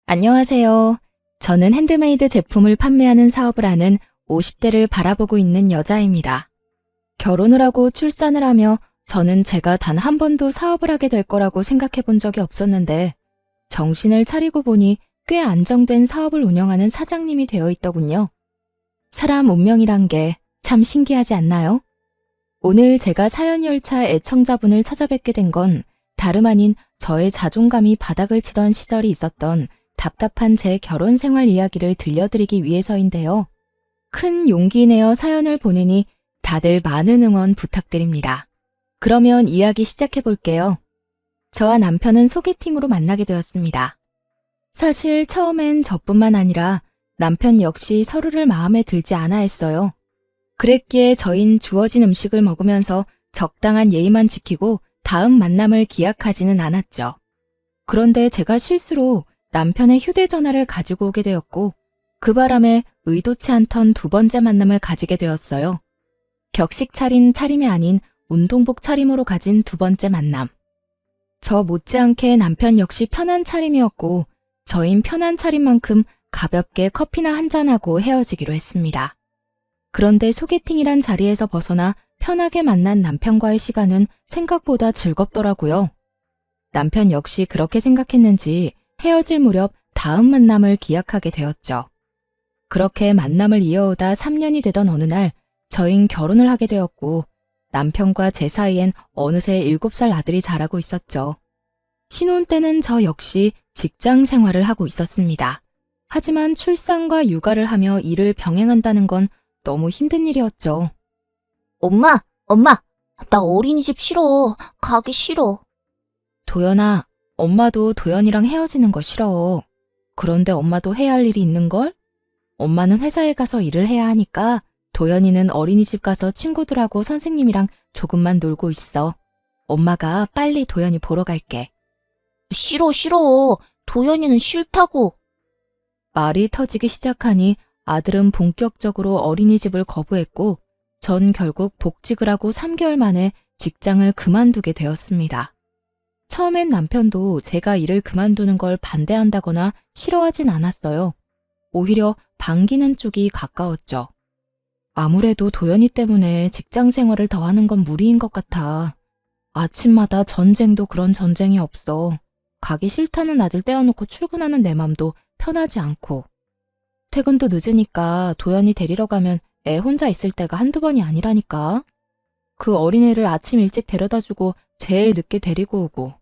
안녕하세요. 저는 핸드메이드 제품을 판매하는 사업을 하는 50대를 바라보고 있는 여자입니다. 결혼을 하고 출산을 하며 저는 제가 단 한 번도 사업을 하게 될 거라고 생각해 본 적이 없었는데 정신을 차리고 보니 꽤 안정된 사업을 운영하는 사장님이 되어 있더군요. 사람 운명이란 게 참 신기하지 않나요? 오늘 제가 사연열차 애청자분을 찾아뵙게 된 건 다름 아닌 저의 자존감이 바닥을 치던 시절이 있었던 답답한 제 결혼 생활 이야기를 들려드리기 위해서인데요. 큰 용기 내어 사연을 보내니 다들 많은 응원 부탁드립니다. 그러면 이야기 시작해 볼게요. 저와 남편은 소개팅으로 만나게 되었습니다. 사실 처음엔 저뿐만 아니라 남편 역시 서로를 마음에 들지 않아 했어요. 그랬기에 저흰 주어진 음식을 먹으면서 적당한 예의만 지키고 다음 만남을 기약하지는 않았죠. 그런데 제가 실수로 남편의 휴대전화를 가지고 오게 되었고 그 바람에 의도치 않던 두 번째 만남을 가지게 되었어요. 격식 차린 차림이 아닌 운동복 차림으로 가진 두 번째 만남. 저 못지않게 남편 역시 편한 차림이었고 저흰 편한 차림만큼 가볍게 커피나 한잔하고 헤어지기로 했습니다. 그런데 소개팅이란 자리에서 벗어나 편하게 만난 남편과의 시간은 생각보다 즐겁더라고요. 남편 역시 그렇게 생각했는지 헤어질 무렵 다음 만남을 기약하게 되었죠. 그렇게 만남을 이어오다 3년이 되던 어느 날 저흰 결혼을 하게 되었고 남편과 제 사이엔 어느새 7살 아들이 자라고 있었죠. 신혼 때는 저 역시 직장 생활을 하고 있었습니다. 하지만 출산과 육아를 하며 일을 병행한다는 건 너무 힘든 일이었죠. 엄마, 나 어린이집 싫어. 가기 싫어. 도연아, 엄마도 도연이랑 헤어지는 거 싫어. 그런데 엄마도 해야 할 일이 있는걸? 엄마는 회사에 가서 일을 해야 하니까 도연이는 어린이집 가서 친구들하고 선생님이랑 조금만 놀고 있어. 엄마가 빨리 도연이 보러 갈게. 싫어. 도연이는 싫다고. 말이 터지기 시작하니 아들은 본격적으로 어린이집을 거부했고 전 결국 복직을 하고 3개월 만에 직장을 그만두게 되었습니다. 처음엔 남편도 제가 일을 그만두는 걸 반대한다거나 싫어하진 않았어요. 오히려 반기는 쪽이 가까웠죠. 아무래도 도연이 때문에 직장 생활을 더 하는 건 무리인 것 같아. 아침마다 전쟁도 그런 전쟁이 없어. 가기 싫다는 아들 떼어놓고 출근하는 내 맘도 편하지 않고. 퇴근도 늦으니까 도연이 데리러 가면 애 혼자 있을 때가 한두 번이 아니라니까. 그 어린애를 아침 일찍 데려다주고 제일 늦게 데리고 오고.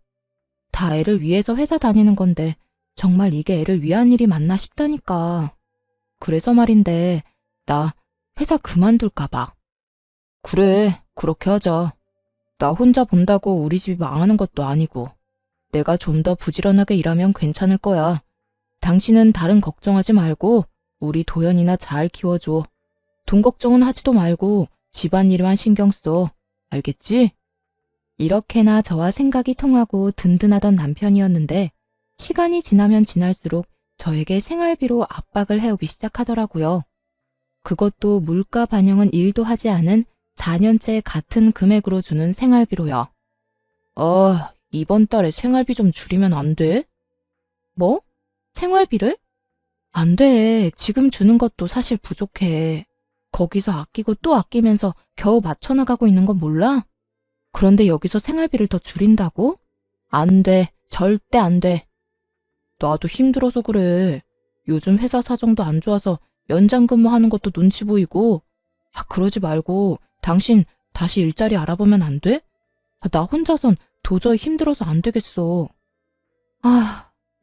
다 애를 위해서 회사 다니는 건데 정말 이게 애를 위한 일이 맞나 싶다니까. 그래서 말인데 나 회사 그만둘까 봐. 그래, 그렇게 하자. 나 혼자 본다고 우리 집이 망하는 것도 아니고 내가 좀 더 부지런하게 일하면 괜찮을 거야. 당신은 다른 걱정하지 말고 우리 도연이나 잘 키워줘. 돈 걱정은 하지도 말고 집안일만 신경 써. 알겠지? 이렇게나 저와 생각이 통하고 든든하던 남편이었는데 시간이 지나면 지날수록 저에게 생활비로 압박을 해오기 시작하더라고요. 그것도 물가 반영은 1도 하지 않은 4년째 같은 금액으로 주는 생활비로요. 이번 달에 생활비 좀 줄이면 안 돼? 뭐? 생활비를? 안 돼. 지금 주는 것도 사실 부족해. 거기서 아끼고 또 아끼면서 겨우 맞춰나가고 있는 건 몰라? 그런데 여기서 생활비를 더 줄인다고? 안 돼. 절대 안 돼. 나도 힘들어서 그래. 요즘 회사 사정도 안 좋아서 연장 근무하는 것도 눈치 보이고. 그러지 말고 당신 다시 일자리 알아보면 안 돼? 나 혼자선 도저히 힘들어서 안 되겠어.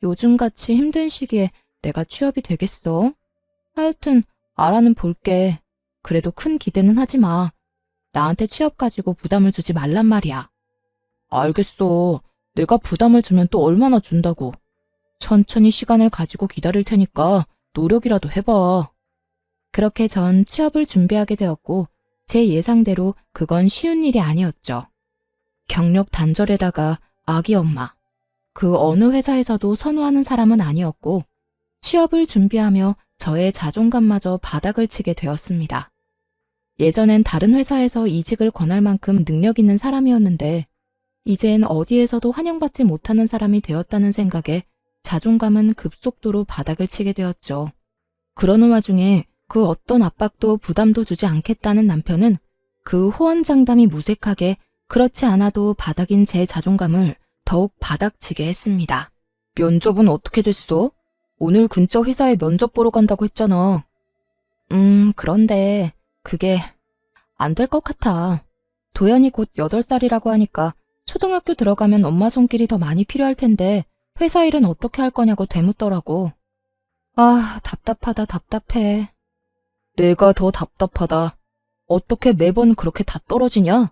요즘같이 힘든 시기에 내가 취업이 되겠어? 하여튼 알아는 볼게. 그래도 큰 기대는 하지 마. 나한테 취업 가지고 부담을 주지 말란 말이야. 알겠어. 내가 부담을 주면 또 얼마나 준다고. 천천히 시간을 가지고 기다릴 테니까 노력이라도 해봐. 그렇게 전 취업을 준비하게 되었고 제 예상대로 그건 쉬운 일이 아니었죠. 경력 단절에다가 아기 엄마. 그 어느 회사에서도 선호하는 사람은 아니었고 취업을 준비하며 저의 자존감마저 바닥을 치게 되었습니다. 예전엔 다른 회사에서 이직을 권할 만큼 능력 있는 사람이었는데 이젠 어디에서도 환영받지 못하는 사람이 되었다는 생각에 자존감은 급속도로 바닥을 치게 되었죠. 그러는 와중에 그 어떤 압박도 부담도 주지 않겠다는 남편은 그 호언장담이 무색하게 그렇지 않아도 바닥인 제 자존감을 더욱 바닥치게 했습니다. 면접은 어떻게 됐어? 오늘 근처 회사에 면접 보러 간다고 했잖아. 그런데 그게 안 될 것 같아. 도연이 곧 8살이라고 하니까 초등학교 들어가면 엄마 손길이 더 많이 필요할 텐데 회사 일은 어떻게 할 거냐고 되묻더라고. 아, 답답하다, 답답해. 내가 더 답답하다. 어떻게 매번 그렇게 다 떨어지냐?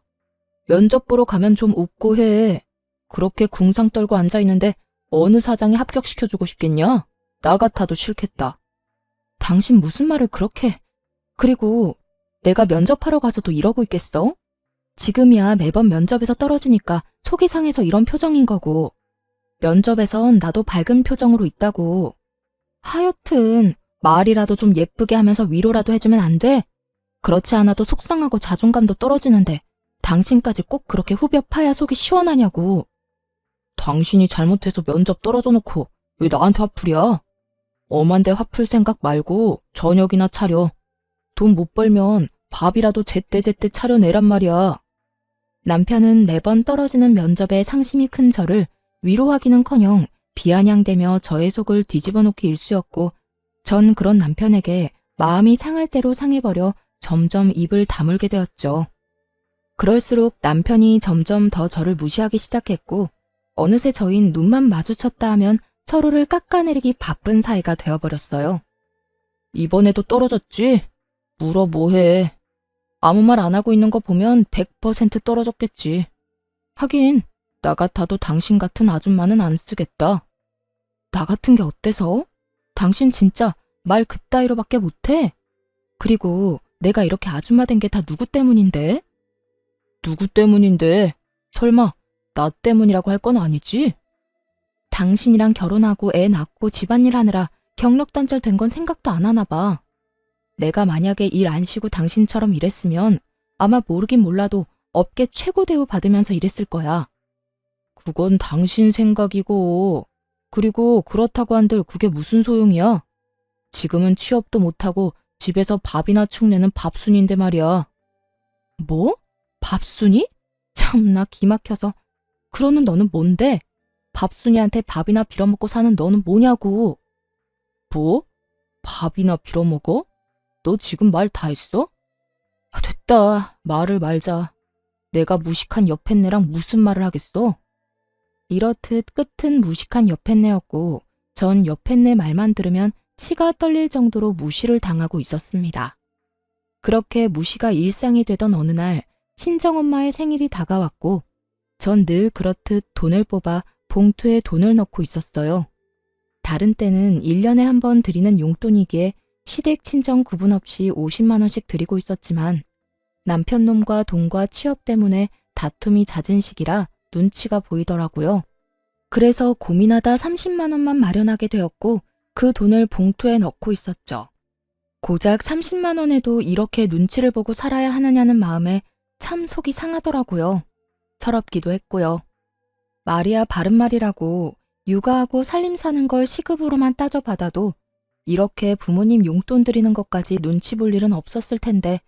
면접 보러 가면 좀 웃고 해. 그렇게 궁상 떨고 앉아있는데 어느 사장이 합격시켜주고 싶겠냐? 나 같아도 싫겠다. 당신 무슨 말을 그렇게... 그리고 내가 면접하러 가서도 이러고 있겠어? 지금이야 매번 면접에서 떨어지니까 속이 상해서 이런 표정인 거고 면접에선 나도 밝은 표정으로 있다고. 하여튼 말이라도 좀 예쁘게 하면서 위로라도 해주면 안 돼? 그렇지 않아도 속상하고 자존감도 떨어지는데 당신까지 꼭 그렇게 후벼 파야 속이 시원하냐고. 당신이 잘못해서 면접 떨어져 놓고 왜 나한테 화풀이야? 엄한데 화풀 생각 말고 저녁이나 차려. 돈 못 벌면 밥이라도 제때제때 차려내란 말이야. 남편은 매번 떨어지는 면접에 상심이 큰 저를 위로하기는커녕 비아냥대며 저의 속을 뒤집어 놓기 일쑤였고 전 그런 남편에게 마음이 상할 대로 상해버려 점점 입을 다물게 되었죠. 그럴수록 남편이 점점 더 저를 무시하기 시작했고 어느새 저흰 눈만 마주쳤다 하면 서로를 깎아내리기 바쁜 사이가 되어버렸어요. 이번에도 떨어졌지? 물어 뭐해. 아무 말 안 하고 있는 거 보면 100% 떨어졌겠지. 하긴 나 같아도 당신 같은 아줌마는 안 쓰겠다. 나 같은 게 어때서? 당신 진짜 말 그따위로밖에 못해? 그리고 내가 이렇게 아줌마 된 게 다 누구 때문인데? 누구 때문인데? 설마 나 때문이라고 할 건 아니지? 당신이랑 결혼하고 애 낳고 집안일 하느라 경력단절 된 건 생각도 안 하나 봐. 내가 만약에 일 안 쉬고 당신처럼 일했으면 아마 모르긴 몰라도 업계 최고 대우 받으면서 일했을 거야. 그건 당신 생각이고, 그리고 그렇다고 한들 그게 무슨 소용이야? 지금은 취업도 못하고 집에서 밥이나 축내는 밥순인데 말이야. 뭐? 밥순이? 참나 기막혀서. 그러는 너는 뭔데? 밥순이한테 밥이나 빌어먹고 사는 너는 뭐냐고. 뭐? 밥이나 빌어먹어? 너 지금 말 다 했어? 됐다. 말을 말자. 내가 무식한 여팻네랑 무슨 말을 하겠어? 이렇듯 끝은 무식한 여팻네였고 전 여팻네 말만 들으면 치가 떨릴 정도로 무시를 당하고 있었습니다. 그렇게 무시가 일상이 되던 어느 날 친정엄마의 생일이 다가왔고 전 늘 그렇듯 돈을 뽑아 봉투에 돈을 넣고 있었어요. 다른 때는 1년에 한 번 드리는 용돈이기에 시댁 친정 구분 없이 50만 원씩 드리고 있었지만 남편 놈과 돈과 취업 때문에 다툼이 잦은 시기라 눈치가 보이더라고요. 그래서 고민하다 30만 원만 마련하게 되었고 그 돈을 봉투에 넣고 있었죠. 고작 30만 원에도 이렇게 눈치를 보고 살아야 하느냐는 마음에 참 속이 상하더라고요. 서럽기도 했고요. 말이야 바른 말이라고 육아하고 살림 사는 걸 시급으로만 따져받아도 이렇게 부모님 용돈 드리는 것까지 눈치 볼 일은 없었을 텐데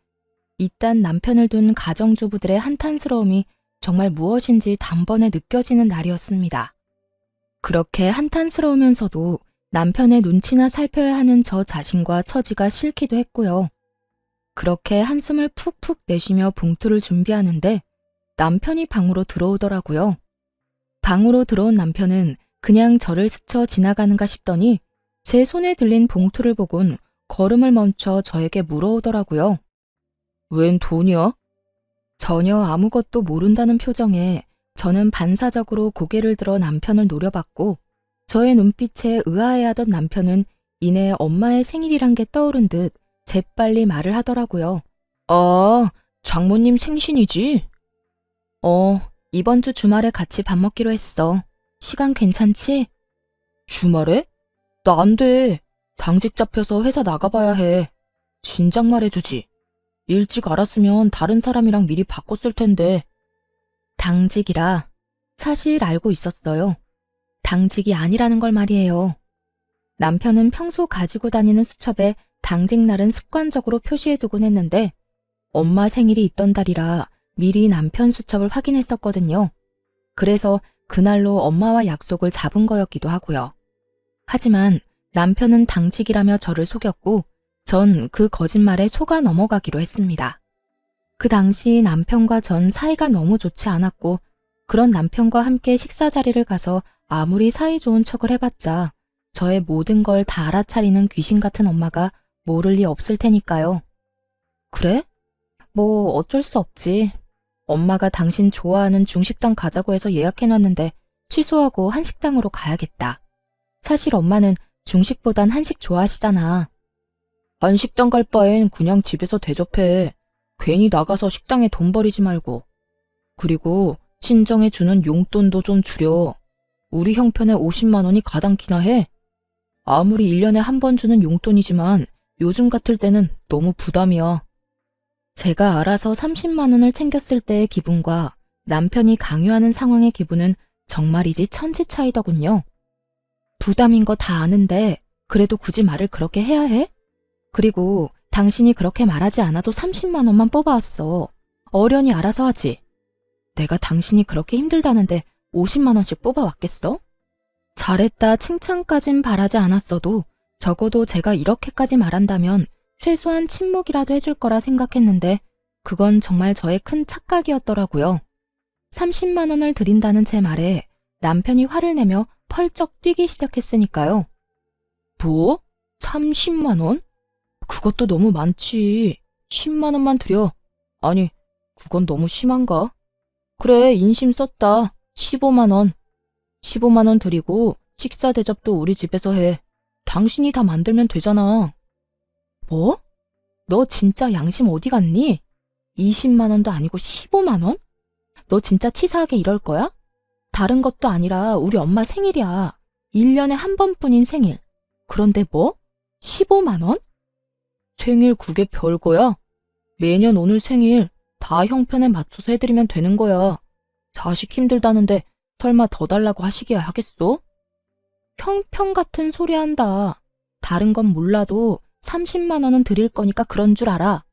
이딴 남편을 둔 가정주부들의 한탄스러움이 정말 무엇인지 단번에 느껴지는 날이었습니다. 그렇게 한탄스러우면서도 남편의 눈치나 살펴야 하는 저 자신과 처지가 싫기도 했고요. 그렇게 한숨을 푹푹 내쉬며 봉투를 준비하는데 남편이 방으로 들어오더라고요. 방으로 들어온 남편은 그냥 저를 스쳐 지나가는가 싶더니 제 손에 들린 봉투를 보곤 걸음을 멈춰 저에게 물어오더라고요. 웬 돈이야? 전혀 아무것도 모른다는 표정에 저는 반사적으로 고개를 들어 남편을 노려봤고 저의 눈빛에 의아해하던 남편은 이내 엄마의 생일이란 게 떠오른 듯 재빨리 말을 하더라고요. 아, 장모님 생신이지? 이번 주 주말에 같이 밥 먹기로 했어. 시간 괜찮지? 주말에? 나 안 돼. 당직 잡혀서 회사 나가봐야 해. 진작 말해주지. 일찍 알았으면 다른 사람이랑 미리 바꿨을 텐데. 당직이라 사실 알고 있었어요. 당직이 아니라는 걸 말이에요. 남편은 평소 가지고 다니는 수첩에 당직 날은 습관적으로 표시해두곤 했는데 엄마 생일이 있던 달이라 미리 남편 수첩을 확인했었거든요. 그래서 그날로 엄마와 약속을 잡은 거였기도 하고요. 하지만 남편은 당직이라며 저를 속였고 전 그 거짓말에 속아 넘어가기로 했습니다. 그 당시 남편과 전 사이가 너무 좋지 않았고 그런 남편과 함께 식사 자리를 가서 아무리 사이 좋은 척을 해봤자 저의 모든 걸 다 알아차리는 귀신 같은 엄마가 모를 리 없을 테니까요. 그래? 뭐 어쩔 수 없지. 엄마가 당신 좋아하는 중식당 가자고 해서 예약해놨는데 취소하고 한식당으로 가야겠다. 사실 엄마는 중식보단 한식 좋아하시잖아. 한식당 갈 바엔 그냥 집에서 대접해. 괜히 나가서 식당에 돈 버리지 말고. 그리고 친정에 주는 용돈도 좀 줄여. 우리 형편에 50만 원이 가당키나 해. 아무리 1년에 한 번 주는 용돈이지만 요즘 같을 때는 너무 부담이야. 제가 알아서 30만 원을 챙겼을 때의 기분과 남편이 강요하는 상황의 기분은 정말이지 천지 차이더군요. 부담인 거 다 아는데 그래도 굳이 말을 그렇게 해야 해? 그리고 당신이 그렇게 말하지 않아도 30만 원만 뽑아왔어. 어련히 알아서 하지. 내가 당신이 그렇게 힘들다는데 50만 원씩 뽑아왔겠어? 잘했다 칭찬까진 바라지 않았어도 적어도 제가 이렇게까지 말한다면 최소한 침묵이라도 해줄 거라 생각했는데 그건 정말 저의 큰 착각이었더라고요. 30만 원을 드린다는 제 말에 남편이 화를 내며 펄쩍 뛰기 시작했으니까요. 뭐? 30만 원? 그것도 너무 많지. 10만 원만 드려. 아니, 그건 너무 심한가? 그래, 인심 썼다. 15만 원. 15만 원 드리고 식사 대접도 우리 집에서 해. 당신이 다 만들면 되잖아. 뭐? 너 진짜 양심 어디 갔니? 20만 원도 아니고 15만 원? 너 진짜 치사하게 이럴 거야? 다른 것도 아니라 우리 엄마 생일이야. 1년에 한 번뿐인 생일. 그런데 뭐? 15만 원? 생일 그게 별거야? 매년 오늘 생일 다 형편에 맞춰서 해드리면 되는 거야. 자식 힘들다는데 설마 더 달라고 하시기야 하겠어? 형편 같은 소리 한다. 다른 건 몰라도 30만 원은 드릴 거니까 그런 줄 알아.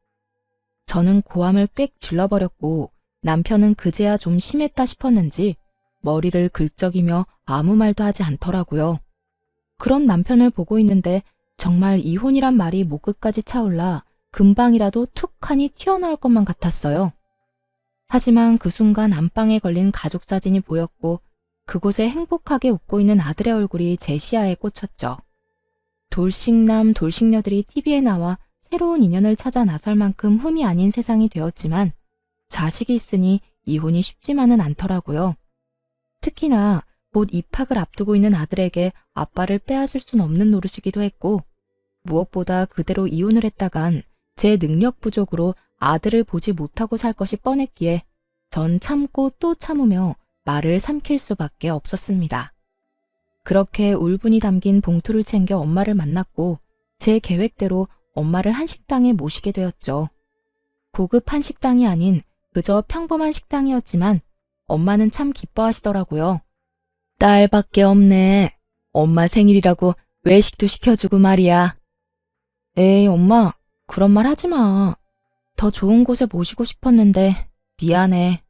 저는 고함을 꽥 질러버렸고 남편은 그제야 좀 심했다 싶었는지 머리를 긁적이며 아무 말도 하지 않더라고요. 그런 남편을 보고 있는데 정말 이혼이란 말이 목 끝까지 차올라 금방이라도 툭하니 튀어나올 것만 같았어요. 하지만 그 순간 안방에 걸린 가족 사진이 보였고 그곳에 행복하게 웃고 있는 아들의 얼굴이 제 시야에 꽂혔죠. 돌싱남 돌싱녀들이 TV에 나와 새로운 인연을 찾아 나설 만큼 흠이 아닌 세상이 되었지만 자식이 있으니 이혼이 쉽지만은 않더라고요. 특히나 곧 입학을 앞두고 있는 아들에게 아빠를 빼앗을 순 없는 노릇이기도 했고 무엇보다 그대로 이혼을 했다간 제 능력 부족으로 아들을 보지 못하고 살 것이 뻔했기에 전 참고 또 참으며 말을 삼킬 수밖에 없었습니다. 그렇게 울분이 담긴 봉투를 챙겨 엄마를 만났고 제 계획대로 엄마를 한식당에 모시게 되었죠. 고급 한식당이 아닌 그저 평범한 식당이었지만 엄마는 참 기뻐하시더라고요. 딸밖에 없네. 엄마 생일이라고 외식도 시켜주고 말이야. 에이 엄마 그런 말 하지 마. 더 좋은 곳에 모시고 싶었는데 미안해.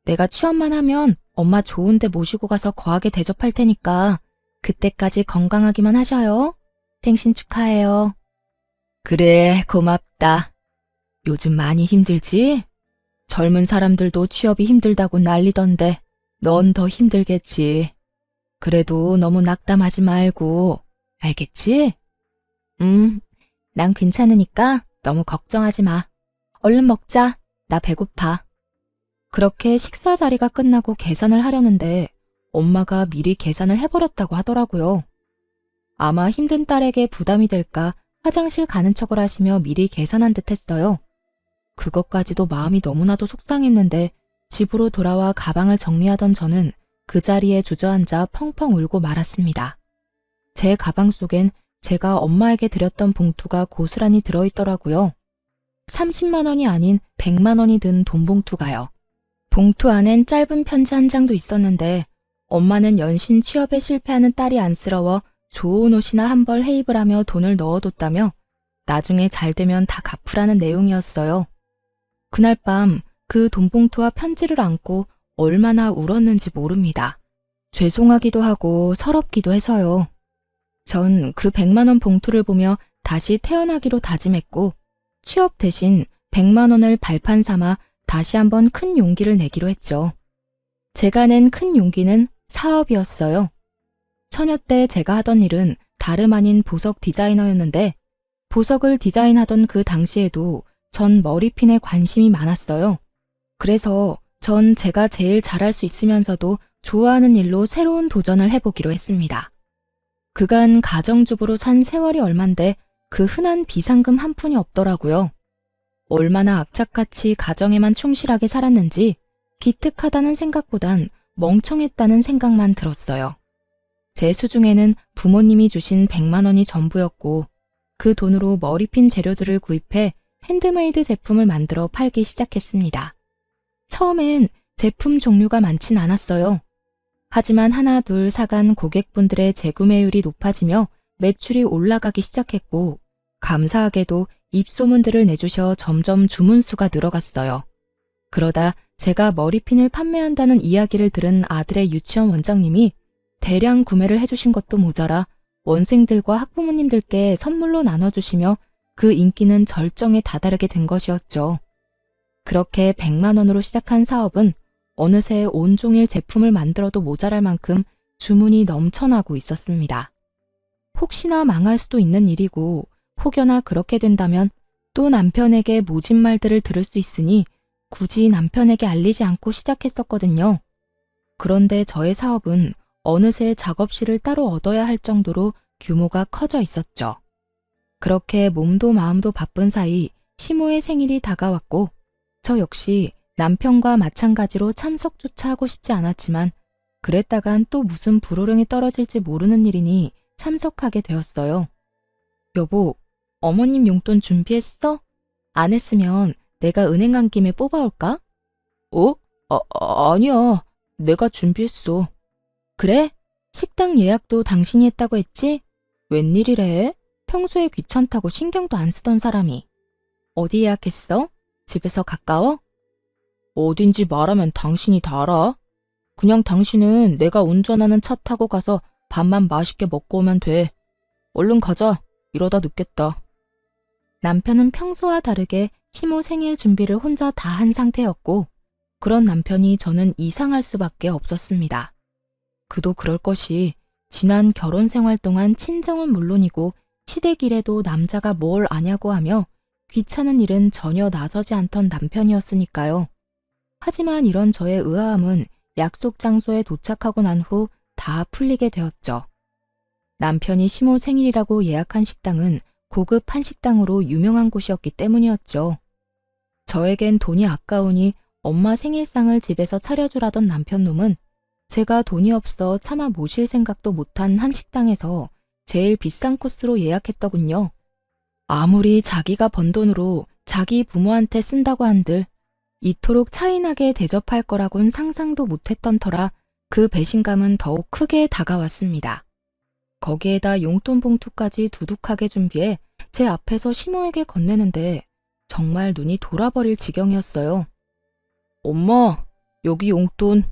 내가 취업만 하면 엄마 좋은 데 모시고 가서 거하게 대접할 테니까 그때까지 건강하기만 하셔요. 생신 축하해요. 그래 고맙다. 요즘 많이 힘들지? 젊은 사람들도 취업이 힘들다고 난리던데 넌 더 힘들겠지. 그래도 너무 낙담하지 말고 알겠지? 난 괜찮으니까 너무 걱정하지 마. 얼른 먹자. 나 배고파. 그렇게 식사 자리가 끝나고 계산을 하려는데 엄마가 미리 계산을 해버렸다고 하더라고요. 아마 힘든 딸에게 부담이 될까 화장실 가는 척을 하시며 미리 계산한 듯 했어요. 그것까지도 마음이 너무나도 속상했는데 집으로 돌아와 가방을 정리하던 저는 그 자리에 주저앉아 펑펑 울고 말았습니다. 제 가방 속엔 제가 엄마에게 드렸던 봉투가 고스란히 들어있더라고요. 30만 원이 아닌 100만 원이 든 돈 봉투가요. 봉투 안엔 짧은 편지 한 장도 있었는데 엄마는 연신 취업에 실패하는 딸이 안쓰러워 좋은 옷이나 한 벌 해입을 하며 돈을 넣어뒀다며 나중에 잘 되면 다 갚으라는 내용이었어요. 그날 밤 그 돈봉투와 편지를 안고 얼마나 울었는지 모릅니다. 죄송하기도 하고 서럽기도 해서요. 전 그 100만 원 봉투를 보며 다시 태어나기로 다짐했고 취업 대신 100만 원을 발판 삼아 다시 한번 큰 용기를 내기로 했죠. 제가 낸 큰 용기는 사업이었어요. 처녀 때 제가 하던 일은 다름 아닌 보석 디자이너였는데 보석을 디자인하던 그 당시에도 전 머리핀에 관심이 많았어요. 그래서 전 제가 제일 잘할 수 있으면서도 좋아하는 일로 새로운 도전을 해보기로 했습니다. 그간 가정주부로 산 세월이 얼만데 그 흔한 비상금 한 푼이 없더라고요. 얼마나 악착같이 가정에만 충실하게 살았는지 기특하다는 생각보단 멍청했다는 생각만 들었어요. 제 수중에는 부모님이 주신 100만 원이 전부였고 그 돈으로 머리핀 재료들을 구입해 핸드메이드 제품을 만들어 팔기 시작했습니다. 처음엔 제품 종류가 많진 않았어요. 하지만 하나 둘 사간 고객분들의 재구매율이 높아지며 매출이 올라가기 시작했고 감사하게도 입소문들을 내주셔 점점 주문수가 늘어갔어요. 그러다 제가 머리핀을 판매한다는 이야기를 들은 아들의 유치원 원장님이 대량 구매를 해주신 것도 모자라 원생들과 학부모님들께 선물로 나눠주시며 그 인기는 절정에 다다르게 된 것이었죠. 그렇게 100만 원으로 시작한 사업은 어느새 온종일 제품을 만들어도 모자랄 만큼 주문이 넘쳐나고 있었습니다. 혹시나 망할 수도 있는 일이고 혹여나 그렇게 된다면 또 남편에게 모진 말들을 들을 수 있으니 굳이 남편에게 알리지 않고 시작했었거든요. 그런데 저의 사업은 어느새 작업실을 따로 얻어야 할 정도로 규모가 커져 있었죠. 그렇게 몸도 마음도 바쁜 사이 시모의 생일이 다가왔고 저 역시 남편과 마찬가지로 참석조차 하고 싶지 않았지만 그랬다간 또 무슨 불호령이 떨어질지 모르는 일이니 참석하게 되었어요. 여보, 어머님 용돈 준비했어? 안 했으면 내가 은행 간 김에 뽑아올까? 아니야. 내가 준비했어. 그래? 식당 예약도 당신이 했다고 했지? 웬일이래? 평소에 귀찮다고 신경도 안 쓰던 사람이. 어디 예약했어? 집에서 가까워? 어딘지 말하면 당신이 다 알아. 그냥 당신은 내가 운전하는 차 타고 가서 밥만 맛있게 먹고 오면 돼. 얼른 가자. 이러다 늦겠다. 남편은 평소와 다르게 시모 생일 준비를 혼자 다 한 상태였고 그런 남편이 저는 이상할 수밖에 없었습니다. 그도 그럴 것이 지난 결혼 생활 동안 친정은 물론이고 시댁일에도 남자가 뭘 아냐고 하며 귀찮은 일은 전혀 나서지 않던 남편이었으니까요. 하지만 이런 저의 의아함은 약속 장소에 도착하고 난 후 다 풀리게 되었죠. 남편이 시모 생일이라고 예약한 식당은 고급 한식당으로 유명한 곳이었기 때문이었죠. 저에겐 돈이 아까우니 엄마 생일상을 집에서 차려주라던 남편놈은 제가 돈이 없어 차마 모실 생각도 못한 한식당에서 제일 비싼 코스로 예약했더군요. 아무리 자기가 번 돈으로 자기 부모한테 쓴다고 한들 이토록 차이나게 대접할 거라곤 상상도 못했던 터라 그 배신감은 더욱 크게 다가왔습니다. 거기에다 용돈 봉투까지 두둑하게 준비해 제 앞에서 시모에게 건네는데 정말 눈이 돌아버릴 지경이었어요. 엄마, 여기 용돈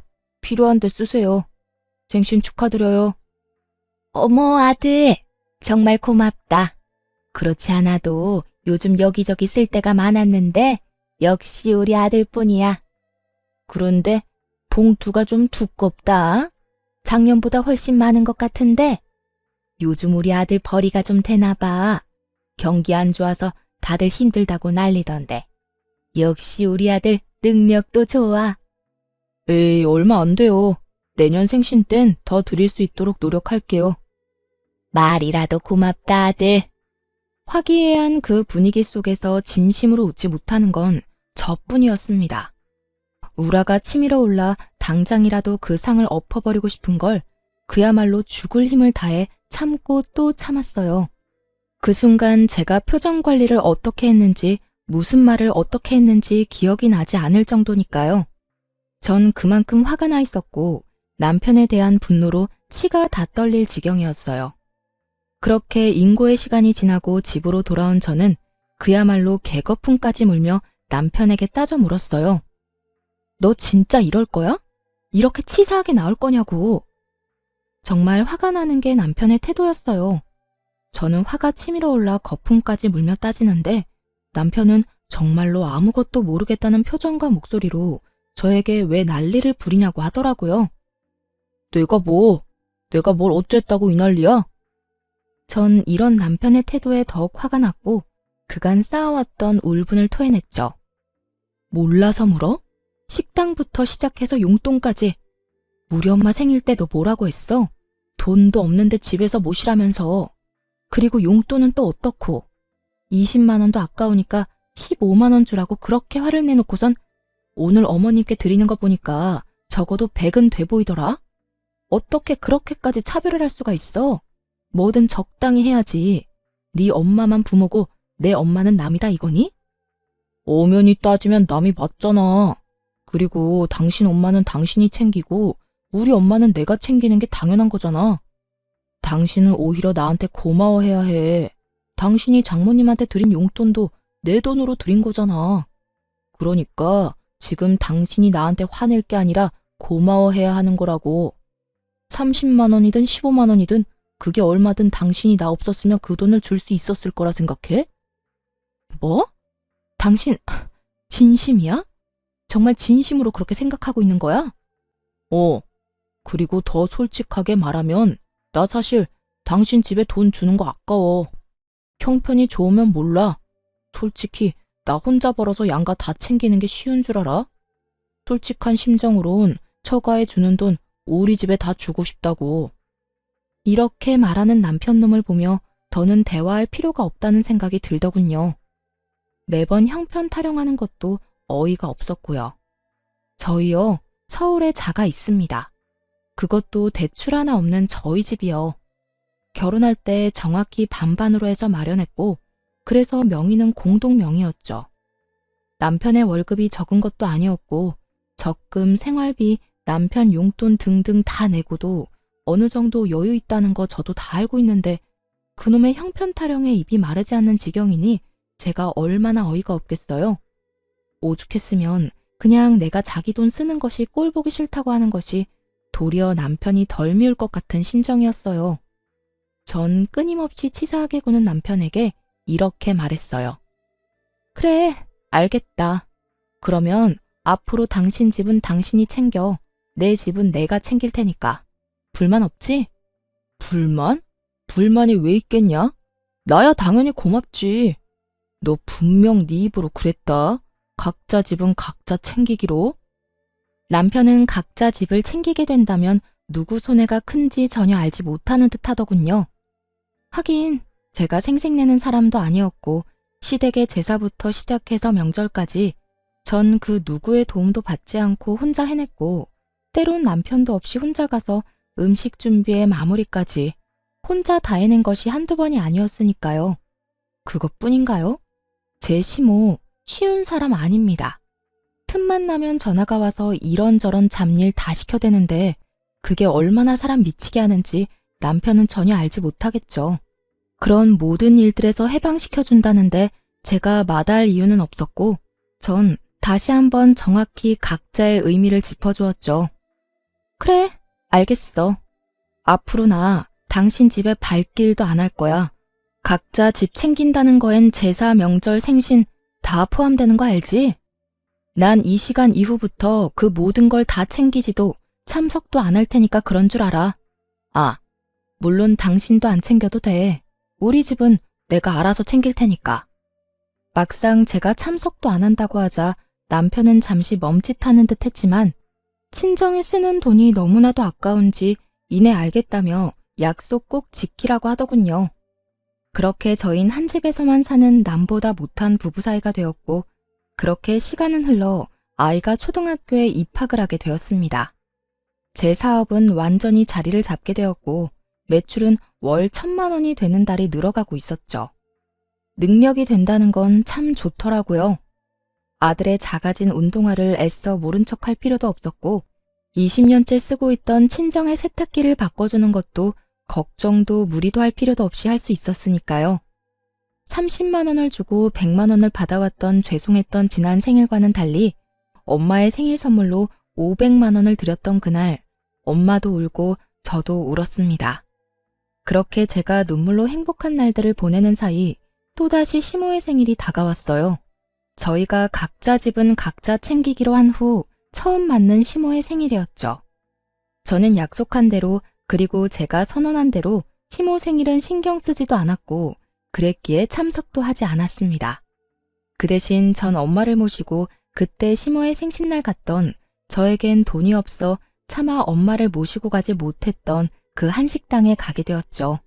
필요한 데 쓰세요. 생신 축하드려요. 어머, 아들. 정말 고맙다. 그렇지 않아도 요즘 여기저기 쓸 데가 많았는데 역시 우리 아들뿐이야. 그런데 봉투가 좀 두껍다. 작년보다 훨씬 많은 것 같은데 요즘 우리 아들 벌이가 좀 되나 봐. 경기 안 좋아서 다들 힘들다고 난리던데. 역시 우리 아들 능력도 좋아. 에이, 얼마 안 돼요. 내년 생신 땐 더 드릴 수 있도록 노력할게요. 말이라도 고맙다, 아들. 화기애애한 그 분위기 속에서 진심으로 웃지 못하는 건 저뿐이었습니다. 우라가 치밀어 올라 당장이라도 그 상을 엎어버리고 싶은 걸 그야말로 죽을 힘을 다해 참고 또 참았어요. 그 순간 제가 표정 관리를 어떻게 했는지 무슨 말을 어떻게 했는지 기억이 나지 않을 정도니까요. 전 그만큼 화가 나 있었고 남편에 대한 분노로 치가 다 떨릴 지경이었어요. 그렇게 인고의 시간이 지나고 집으로 돌아온 저는 그야말로 개거품까지 물며 남편에게 따져 물었어요. 너 진짜 이럴 거야? 이렇게 치사하게 나올 거냐고. 정말 화가 나는 게 남편의 태도였어요. 저는 화가 치밀어 올라 거품까지 물며 따지는데 남편은 정말로 아무것도 모르겠다는 표정과 목소리로 저에게 왜 난리를 부리냐고 하더라고요. 내가 뭘 어쨌다고 이 난리야? 전 이런 남편의 태도에 더욱 화가 났고 그간 쌓아왔던 울분을 토해냈죠. 몰라서 물어? 식당부터 시작해서 용돈까지. 우리 엄마 생일 때 너 뭐라고 했어? 돈도 없는데 집에서 모시라면서. 그리고 용돈은 또 어떻고. 20만 원도 아까우니까 15만 원 주라고 그렇게 화를 내놓고선 오늘 어머님께 드리는 거 보니까 적어도 100은 돼 보이더라. 어떻게 그렇게까지 차별을 할 수가 있어? 뭐든 적당히 해야지. 네 엄마만 부모고 내 엄마는 남이다 이거니? 엄연히 따지면 남이 맞잖아. 그리고 당신 엄마는 당신이 챙기고 우리 엄마는 내가 챙기는 게 당연한 거잖아. 당신은 오히려 나한테 고마워해야 해. 당신이 장모님한테 드린 용돈도 내 돈으로 드린 거잖아. 그러니까 지금 당신이 나한테 화낼 게 아니라 고마워해야 하는 거라고. 30만 원이든 15만 원이든 그게 얼마든 당신이 나 없었으면 그 돈을 줄 수 있었을 거라 생각해? 뭐? 당신 진심이야? 정말 진심으로 그렇게 생각하고 있는 거야? 그리고 더 솔직하게 말하면 나 사실 당신 집에 돈 주는 거 아까워. 형편이 좋으면 몰라. 솔직히 나 혼자 벌어서 양가 다 챙기는 게 쉬운 줄 알아? 솔직한 심정으론 처가에 주는 돈 우리 집에 다 주고 싶다고. 이렇게 말하는 남편놈을 보며 더는 대화할 필요가 없다는 생각이 들더군요. 매번 형편 타령하는 것도 어이가 없었고요. 저희요, 서울에 자가 있습니다. 그것도 대출 하나 없는 저희 집이요. 결혼할 때 정확히 반반으로 해서 마련했고 그래서 명의는 공동 명의였죠. 남편의 월급이 적은 것도 아니었고 적금, 생활비, 남편 용돈 등등 다 내고도 어느 정도 여유 있다는 거 저도 다 알고 있는데 그놈의 형편 타령에 입이 마르지 않는 지경이니 제가 얼마나 어이가 없겠어요. 오죽했으면 그냥 내가 자기 돈 쓰는 것이 꼴 보기 싫다고 하는 것이 도리어 남편이 덜 미울 것 같은 심정이었어요. 전 끊임없이 치사하게 구는 남편에게 이렇게 말했어요. 그래, 알겠다. 그러면 앞으로 당신 집은 당신이 챙겨. 내 집은 내가 챙길 테니까. 불만 없지? 불만? 불만이 왜 있겠냐? 나야 당연히 고맙지. 너 분명 네 입으로 그랬다. 각자 집은 각자 챙기기로. 남편은 각자 집을 챙기게 된다면 누구 손해가 큰지 전혀 알지 못하는 듯 하더군요. 하긴 제가 생색내는 사람도 아니었고 시댁의 제사부터 시작해서 명절까지 전 그 누구의 도움도 받지 않고 혼자 해냈고 때론 남편도 없이 혼자 가서 음식 준비에 마무리까지 혼자 다 해낸 것이 한두 번이 아니었으니까요. 그것뿐인가요? 제 시모 쉬운 사람 아닙니다. 틈만 나면 전화가 와서 이런저런 잡일 다 시켜대는데 그게 얼마나 사람 미치게 하는지 남편은 전혀 알지 못하겠죠. 그런 모든 일들에서 해방시켜준다는데 제가 마다할 이유는 없었고 전 다시 한번 정확히 각자의 의미를 짚어주었죠. 그래, 알겠어. 앞으로 나 당신 집에 발길도 안 할 거야. 각자 집 챙긴다는 거엔 제사, 명절, 생신 다 포함되는 거 알지? 난 이 시간 이후부터 그 모든 걸 다 챙기지도 참석도 안 할 테니까 그런 줄 알아. 아, 물론 당신도 안 챙겨도 돼. 우리 집은 내가 알아서 챙길 테니까. 막상 제가 참석도 안 한다고 하자 남편은 잠시 멈칫하는 듯 했지만 친정에 쓰는 돈이 너무나도 아까운지 이내 알겠다며 약속 꼭 지키라고 하더군요. 그렇게 저흰 한 집에서만 사는 남보다 못한 부부 사이가 되었고 그렇게 시간은 흘러 아이가 초등학교에 입학을 하게 되었습니다. 제 사업은 완전히 자리를 잡게 되었고 매출은 월 1,000만 원이 되는 달이 늘어가고 있었죠. 능력이 된다는 건 참 좋더라고요. 아들의 작아진 운동화를 애써 모른 척할 필요도 없었고 20년째 쓰고 있던 친정의 세탁기를 바꿔주는 것도 걱정도 무리도 할 필요도 없이 할 수 있었으니까요. 30만 원을 주고 100만 원을 받아왔던 죄송했던 지난 생일과는 달리 엄마의 생일 선물로 500만 원을 드렸던 그날, 엄마도 울고 저도 울었습니다. 그렇게 제가 눈물로 행복한 날들을 보내는 사이 또다시 시모의 생일이 다가왔어요. 저희가 각자 집은 각자 챙기기로 한 후 처음 맞는 시모의 생일이었죠. 저는 약속한 대로 그리고 제가 선언한 대로 시모 생일은 신경 쓰지도 않았고 그랬기에 참석도 하지 않았습니다. 그 대신 전 엄마를 모시고 그때 시모의 생신날 갔던 저에겐 돈이 없어 차마 엄마를 모시고 가지 못했던 그 한식당에 가게 되었죠.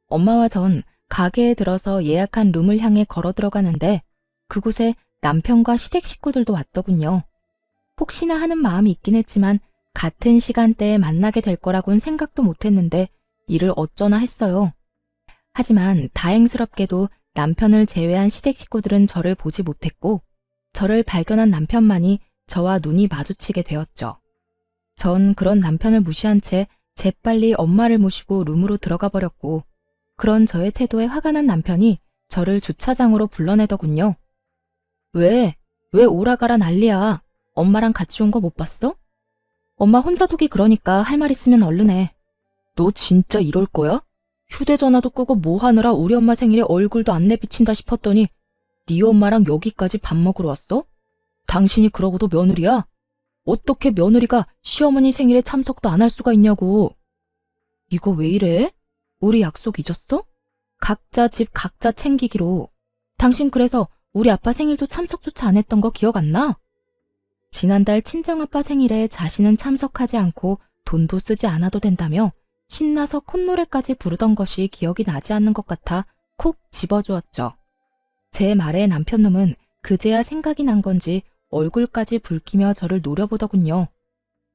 엄마와 전 가게에 들어서 예약한 룸을 향해 걸어 들어가는데 그곳에 남편과 시댁 식구들도 왔더군요. 혹시나 하는 마음이 있긴 했지만 같은 시간대에 만나게 될 거라고는 생각도 못했는데 이를 어쩌나 했어요. 하지만 다행스럽게도 남편을 제외한 시댁 식구들은 저를 보지 못했고 저를 발견한 남편만이 저와 눈이 마주치게 되었죠. 전 그런 남편을 무시한 채 재빨리 엄마를 모시고 룸으로 들어가 버렸고 그런 저의 태도에 화가 난 남편이 저를 주차장으로 불러내더군요. 왜 오라가라 난리야. 엄마랑 같이 온 거 못 봤어? 엄마 혼자 두기 그러니까 할 말 있으면 얼른 해. 너 진짜 이럴 거야? 휴대전화도 끄고 뭐 하느라 우리 엄마 생일에 얼굴도 안 내비친다 싶었더니 네 엄마랑 여기까지 밥 먹으러 왔어? 당신이 그러고도 며느리야? 어떻게 며느리가 시어머니 생일에 참석도 안 할 수가 있냐고. 이거 왜 이래? 우리 약속 잊었어? 각자 집 각자 챙기기로. 당신 그래서 우리 아빠 생일도 참석조차 안 했던 거 기억 안 나? 지난달 친정아빠 생일에 자신은 참석하지 않고 돈도 쓰지 않아도 된다며 신나서 콧노래까지 부르던 것이 기억이 나지 않는 것 같아 콕 집어주었죠. 제 말에 남편놈은 그제야 생각이 난 건지 얼굴까지 붉히며 저를 노려보더군요.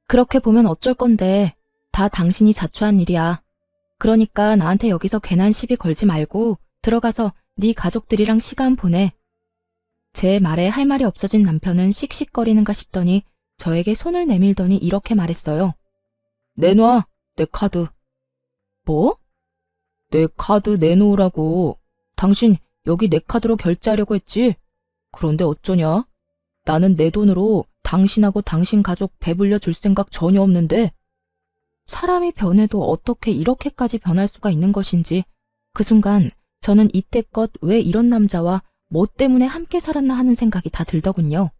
그렇게 보면 어쩔 건데 다 당신이 자초한 일이야. 그러니까 나한테 여기서 괜한 시비 걸지 말고 들어가서 네 가족들이랑 시간 보내. 제 말에 할 말이 없어진 남편은 씩씩거리는가 싶더니 저에게 손을 내밀더니 이렇게 말했어요. 내놔, 내 카드. 뭐? 내 카드 내놓으라고. 당신 여기 내 카드로 결제하려고 했지? 그런데 어쩌냐? 나는 내 돈으로 당신하고 당신 가족 배불려 줄 생각 전혀 없는데. 사람이 변해도 어떻게 이렇게까지 변할 수가 있는 것인지 그 순간 저는 이때껏 왜 이런 남자와 뭐 때문에 함께 살았나 하는 생각이 다 들더군요.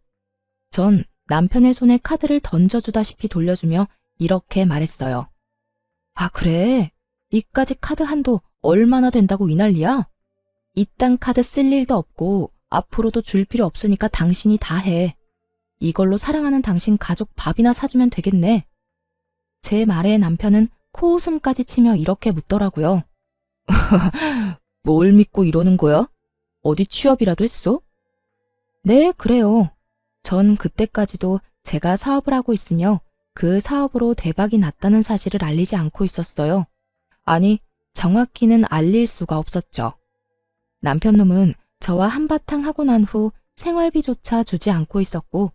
전 남편의 손에 카드를 던져주다시피 돌려주며 이렇게 말했어요. 아 그래? 이까지 카드 한도 얼마나 된다고 이 난리야? 이딴 카드 쓸 일도 없고 앞으로도 줄 필요 없으니까 당신이 다 해. 이걸로 사랑하는 당신 가족 밥이나 사주면 되겠네. 제 말에 남편은 코웃음까지 치며 이렇게 묻더라고요. 뭘 믿고 이러는 거야? 어디 취업이라도 했어? 네, 그래요. 전 그때까지도 제가 사업을 하고 있으며 그 사업으로 대박이 났다는 사실을 알리지 않고 있었어요. 아니, 정확히는 알릴 수가 없었죠. 남편놈은 저와 한바탕 하고 난 후 생활비조차 주지 않고 있었고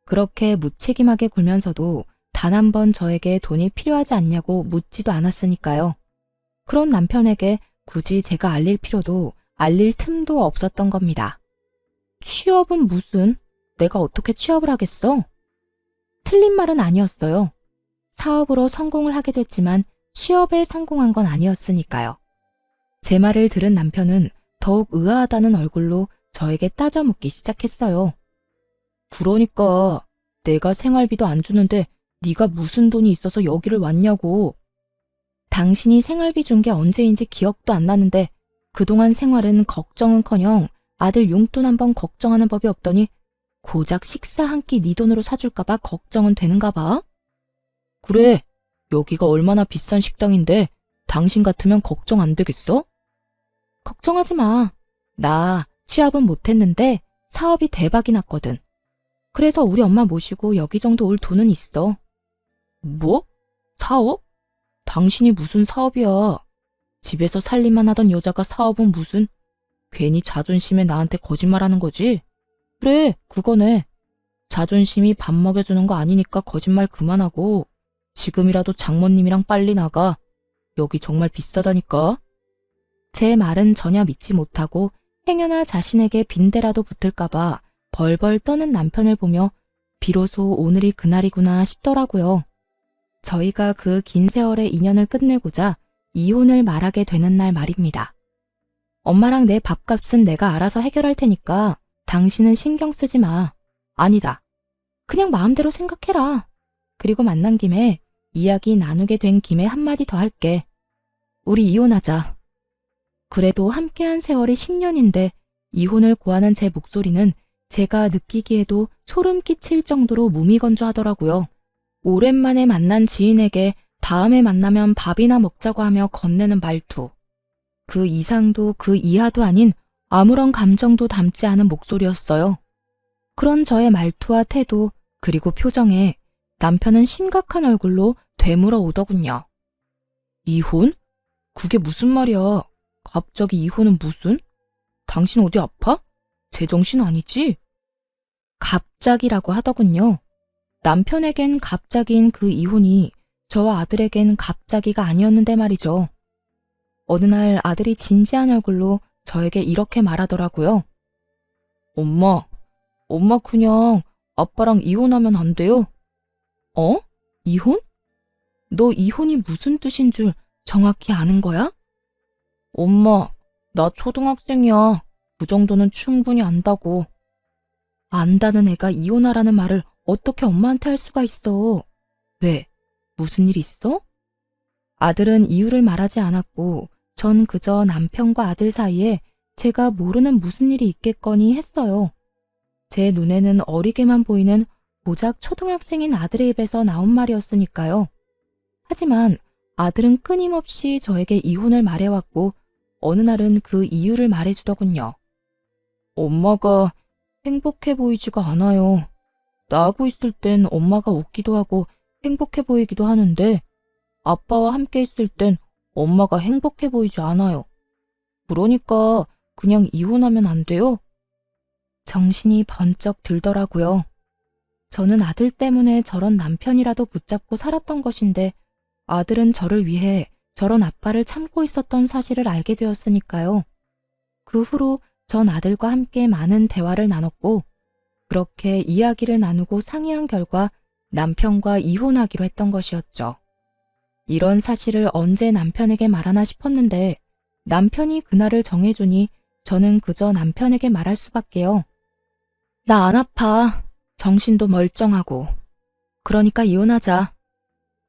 그렇게 무책임하게 굴면서도 단 한 번 저에게 돈이 필요하지 않냐고 묻지도 않았으니까요. 그런 남편에게 굳이 제가 알릴 필요도 알릴 틈도 없었던 겁니다. 취업은 무슨? 내가 어떻게 취업을 하겠어? 틀린 말은 아니었어요. 사업으로 성공을 하게 됐지만 취업에 성공한 건 아니었으니까요. 제 말을 들은 남편은 더욱 의아하다는 얼굴로 저에게 따져 묻기 시작했어요. 그러니까 내가 생활비도 안 주는데 네가 무슨 돈이 있어서 여기를 왔냐고. 당신이 생활비 준 게 언제인지 기억도 안 나는데 그동안 생활은 걱정은커녕 아들 용돈 한 번 걱정하는 법이 없더니 고작 식사 한 끼 네 돈으로 사줄까봐 걱정은 되는가 봐? 그래, 여기가 얼마나 비싼 식당인데 당신 같으면 걱정 안 되겠어? 걱정하지 마. 나 취업은 못했는데 사업이 대박이 났거든. 그래서 우리 엄마 모시고 여기 정도 올 돈은 있어. 뭐? 사업? 당신이 무슨 사업이야? 집에서 살림만 하던 여자가 사업은 무슨? 괜히 자존심에 나한테 거짓말하는 거지? 그래, 그거네. 자존심이 밥 먹여주는 거 아니니까 거짓말 그만하고 지금이라도 장모님이랑 빨리 나가. 여기 정말 비싸다니까. 제 말은 전혀 믿지 못하고 행여나 자신에게 빈대라도 붙을까봐 벌벌 떠는 남편을 보며 비로소 오늘이 그날이구나 싶더라고요. 저희가 그 긴 세월의 인연을 끝내고자 이혼을 말하게 되는 날 말입니다. 엄마랑 내 밥값은 내가 알아서 해결할 테니까 당신은 신경 쓰지 마. 아니다. 그냥 마음대로 생각해라. 그리고 만난 김에 이야기 나누게 된 김에 한마디 더 할게. 우리 이혼하자. 그래도 함께한 세월이 10년인데 이혼을 고하는 제 목소리는 제가 느끼기에도 소름 끼칠 정도로 무미건조하더라고요. 오랜만에 만난 지인에게 다음에 만나면 밥이나 먹자고 하며 건네는 말투. 그 이상도 그 이하도 아닌 아무런 감정도 담지 않은 목소리였어요. 그런 저의 말투와 태도 그리고 표정에 남편은 심각한 얼굴로 되물어 오더군요. 이혼? 그게 무슨 말이야? 갑자기 이혼은 무슨? 당신 어디 아파? 제정신 아니지? 갑자기라고 하더군요. 남편에겐 갑자기인 그 이혼이 저와 아들에겐 갑자기가 아니었는데 말이죠. 어느 날 아들이 진지한 얼굴로 저에게 이렇게 말하더라고요. 엄마 그냥 아빠랑 이혼하면 안 돼요? 어? 이혼? 너 이혼이 무슨 뜻인 줄 정확히 아는 거야? 엄마, 나 초등학생이야. 그 정도는 충분히 안다고. 안다는 애가 이혼하라는 말을 어떻게 엄마한테 할 수가 있어? 왜? 무슨 일 있어? 아들은 이유를 말하지 않았고 전 그저 남편과 아들 사이에 제가 모르는 무슨 일이 있겠거니 했어요. 제 눈에는 어리게만 보이는 고작 초등학생인 아들의 입에서 나온 말이었으니까요. 하지만 아들은 끊임없이 저에게 이혼을 말해왔고 어느 날은 그 이유를 말해주더군요. 엄마가 행복해 보이지가 않아요. 나하고 있을 땐 엄마가 웃기도 하고 행복해 보이기도 하는데 아빠와 함께 있을 땐 엄마가 행복해 보이지 않아요. 그러니까 그냥 이혼하면 안 돼요? 정신이 번쩍 들더라고요. 저는 아들 때문에 저런 남편이라도 붙잡고 살았던 것인데 아들은 저를 위해 저런 아빠를 참고 있었던 사실을 알게 되었으니까요. 그 후로 전 아들과 함께 많은 대화를 나눴고 그렇게 이야기를 나누고 상의한 결과 남편과 이혼하기로 했던 것이었죠. 이런 사실을 언제 남편에게 말하나 싶었는데 남편이 그날을 정해주니 저는 그저 남편에게 말할 수밖에요. 나 안 아파. 정신도 멀쩡하고. 그러니까 이혼하자.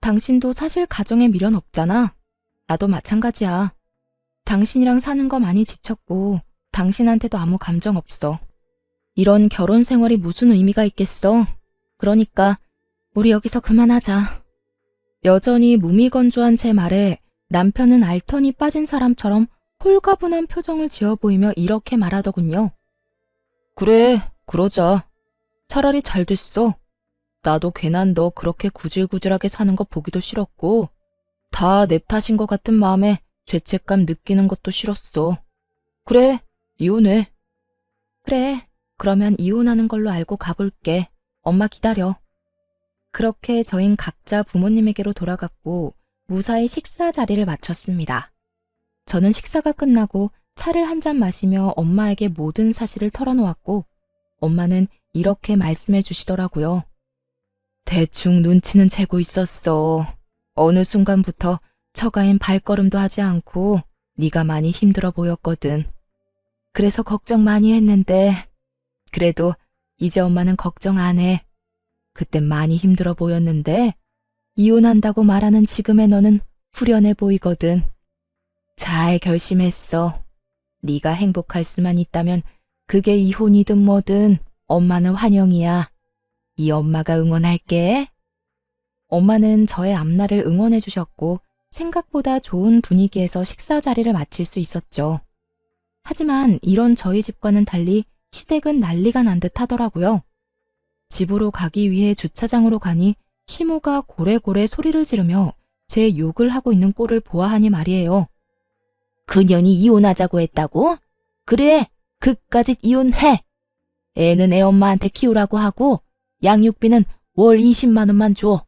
당신도 사실 가정에 미련 없잖아. 나도 마찬가지야. 당신이랑 사는 거 많이 지쳤고 당신한테도 아무 감정 없어. 이런 결혼 생활이 무슨 의미가 있겠어. 그러니까 우리 여기서 그만하자. 여전히 무미건조한 제 말에 남편은 알턴이 빠진 사람처럼 홀가분한 표정을 지어 보이며 이렇게 말하더군요. 그래, 그러자. 차라리 잘 됐어. 나도 괜한 너 그렇게 구질구질하게 사는 거 보기도 싫었고 다 내 탓인 것 같은 마음에 죄책감 느끼는 것도 싫었어. 그래, 이혼해. 그래, 그러면 이혼하는 걸로 알고 가볼게. 엄마 기다려. 그렇게 저흰 각자 부모님에게로 돌아갔고 무사히 식사 자리를 마쳤습니다. 저는 식사가 끝나고 차를 한 잔 마시며 엄마에게 모든 사실을 털어놓았고 엄마는 이렇게 말씀해 주시더라고요. 대충 눈치는 채고 있었어. 어느 순간부터 처가인 발걸음도 하지 않고 네가 많이 힘들어 보였거든. 그래서 걱정 많이 했는데 그래도 이제 엄마는 걱정 안 해. 그땐 많이 힘들어 보였는데 이혼한다고 말하는 지금의 너는 후련해 보이거든. 잘 결심했어. 네가 행복할 수만 있다면 그게 이혼이든 뭐든 엄마는 환영이야. 이 엄마가 응원할게. 엄마는 저의 앞날을 응원해 주셨고 생각보다 좋은 분위기에서 식사 자리를 마칠 수 있었죠. 하지만 이런 저희 집과는 달리 시댁은 난리가 난 듯 하더라고요. 집으로 가기 위해 주차장으로 가니 시모가 고래고래 소리를 지르며 제 욕을 하고 있는 꼴을 보아하니 말이에요. 그년이 이혼하자고 했다고? 그래, 그까짓 이혼해. 애는 애 엄마한테 키우라고 하고 양육비는 월 20만 원만 줘.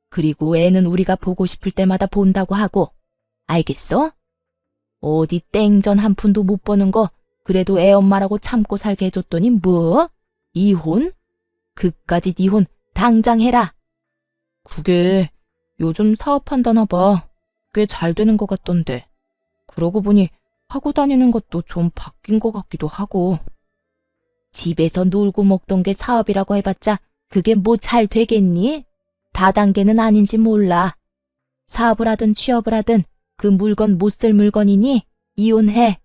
그리고 애는 우리가 보고 싶을 때마다 본다고 하고. 알겠어? 어디 땡전 한 푼도 못 버는 거 그래도 애 엄마라고 참고 살게 해줬더니 뭐? 이혼? 그까짓 이혼 당장 해라. 그게 요즘 사업한다나 봐. 꽤 잘 되는 것 같던데. 그러고 보니 하고 다니는 것도 좀 바뀐 것 같기도 하고. 집에서 놀고 먹던 게 사업이라고 해봤자 그게 뭐 잘 되겠니? 다단계는 아닌지 몰라. 사업을 하든 취업을 하든 그 물건 못 쓸 물건이니 이혼해.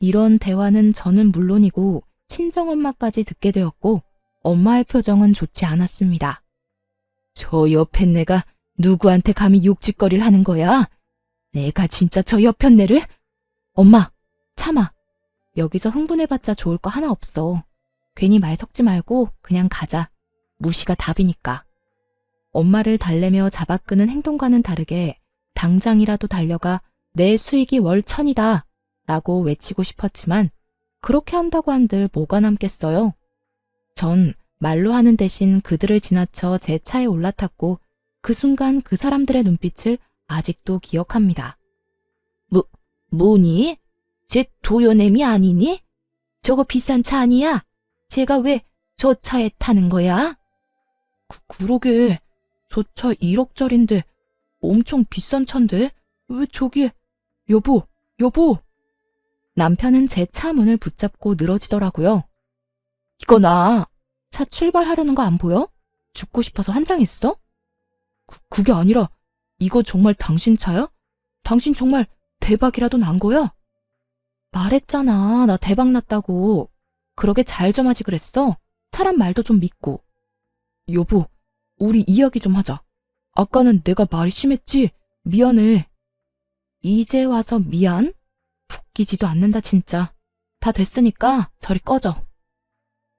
이런 대화는 저는 물론이고 친정엄마까지 듣게 되었고 엄마의 표정은 좋지 않았습니다. 저 옆앤내가 누구한테 감히 욕짓거리를 하는 거야? 내가 진짜 저 옆앤내를? 엄마, 참아. 여기서 흥분해봤자 좋을 거 하나 없어. 괜히 말 섞지 말고 그냥 가자. 무시가 답이니까. 엄마를 달래며 잡아끄는 행동과는 다르게 당장이라도 달려가 내 수익이 월 1,000이다 라고 외치고 싶었지만 그렇게 한다고 한들 뭐가 남겠어요? 전 말로 하는 대신 그들을 지나쳐 제 차에 올라탔고 그 순간 그 사람들의 눈빛을 아직도 기억합니다. 뭐니? 쟤 도요냄이 아니니? 저거 비싼 차 아니야? 쟤가 왜 저 차에 타는 거야? 그러게 저 차 1억짜린데 엄청 비싼 차인데 왜 저기에 여보 남편은 제 차 문을 붙잡고 늘어지더라고요. 이거 나 차 출발하려는 거 안 보여? 죽고 싶어서 환장했어? 그게 아니라 이거 정말 당신 차야? 당신 정말 대박이라도 난 거야? 말했잖아 나 대박 났다고. 그러게 잘 좀 하지 그랬어. 사람 말도 좀 믿고. 여보 우리 이야기 좀 하자. 아까는 내가 말이 심했지? 미안해. 이제 와서 미안? 웃기지도 않는다 진짜. 다 됐으니까 저리 꺼져.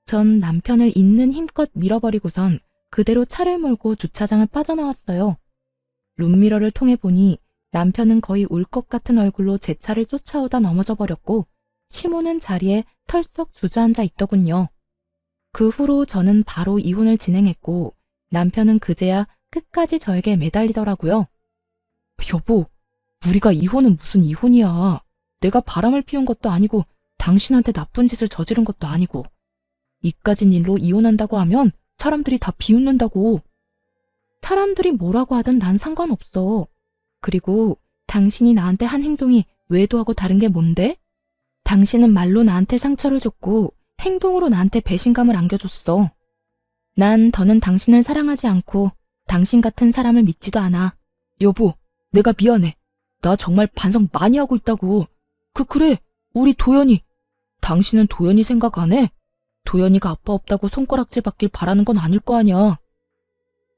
전 남편을 있는 힘껏 밀어버리고선 그대로 차를 몰고 주차장을 빠져나왔어요. 룸미러를 통해 보니 남편은 거의 울 것 같은 얼굴로 제 차를 쫓아오다 넘어져 버렸고 시모는 자리에 털썩 주저앉아 있더군요. 그 후로 저는 바로 이혼을 진행했고 남편은 그제야 끝까지 저에게 매달리더라고요. 여보, 우리가 이혼은 무슨 이혼이야. 내가 바람을 피운 것도 아니고 당신한테 나쁜 짓을 저지른 것도 아니고 이까진 일로 이혼한다고 하면 사람들이 다 비웃는다고. 사람들이 뭐라고 하든 난 상관없어. 그리고 당신이 나한테 한 행동이 외도하고 다른 게 뭔데? 당신은 말로 나한테 상처를 줬고 행동으로 나한테 배신감을 안겨줬어. 난 더는 당신을 사랑하지 않고 당신 같은 사람을 믿지도 않아. 여보, 내가 미안해. 나 정말 반성 많이 하고 있다고. 그래, 우리 도연이. 당신은 도연이 생각 안 해? 도연이가 아빠 없다고 손가락질 받길 바라는 건 아닐 거 아니야.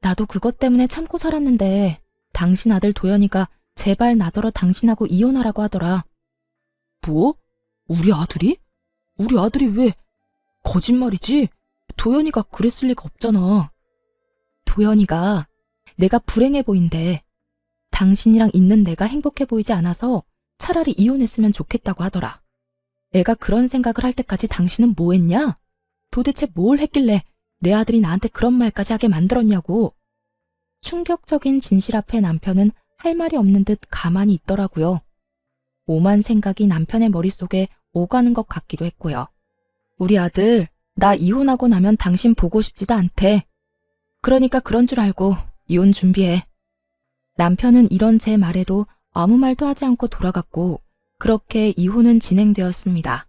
나도 그것 때문에 참고 살았는데 당신 아들 도연이가 제발 나더러 당신하고 이혼하라고 하더라. 뭐? 우리 아들이? 우리 아들이 왜? 거짓말이지? 도연이가 그랬을 리가 없잖아. 도연이가 내가 불행해 보인대. 당신이랑 있는 내가 행복해 보이지 않아서 차라리 이혼했으면 좋겠다고 하더라. 애가 그런 생각을 할 때까지 당신은 뭐 했냐? 도대체 뭘 했길래 내 아들이 나한테 그런 말까지 하게 만들었냐고. 충격적인 진실 앞에 남편은 할 말이 없는 듯 가만히 있더라고요. 오만 생각이 남편의 머릿속에 오가는 것 같기도 했고요. 우리 아들, 나 이혼하고 나면 당신 보고 싶지도 않대. 그러니까 그런 줄 알고 이혼 준비해. 남편은 이런 제 말에도 아무 말도 하지 않고 돌아갔고 그렇게 이혼은 진행되었습니다.